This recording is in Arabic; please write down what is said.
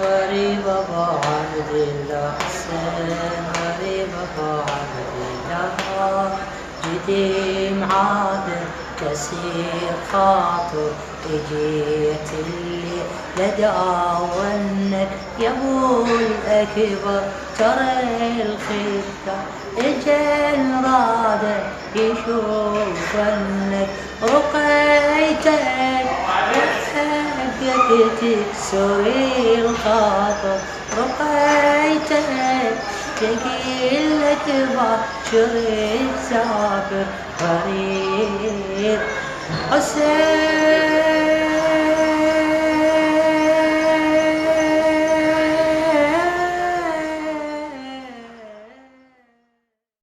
وريبة عبد الله حسين وريبة عبد الله جدي معاذ كسير خاطر اجيت اللي لداونك يا ابو الاكبر ترى الخفة اجل راده يشوف انك رقيتك تكسر الخاطر رقيتك تقيل لك باشر تسافر غريب حسين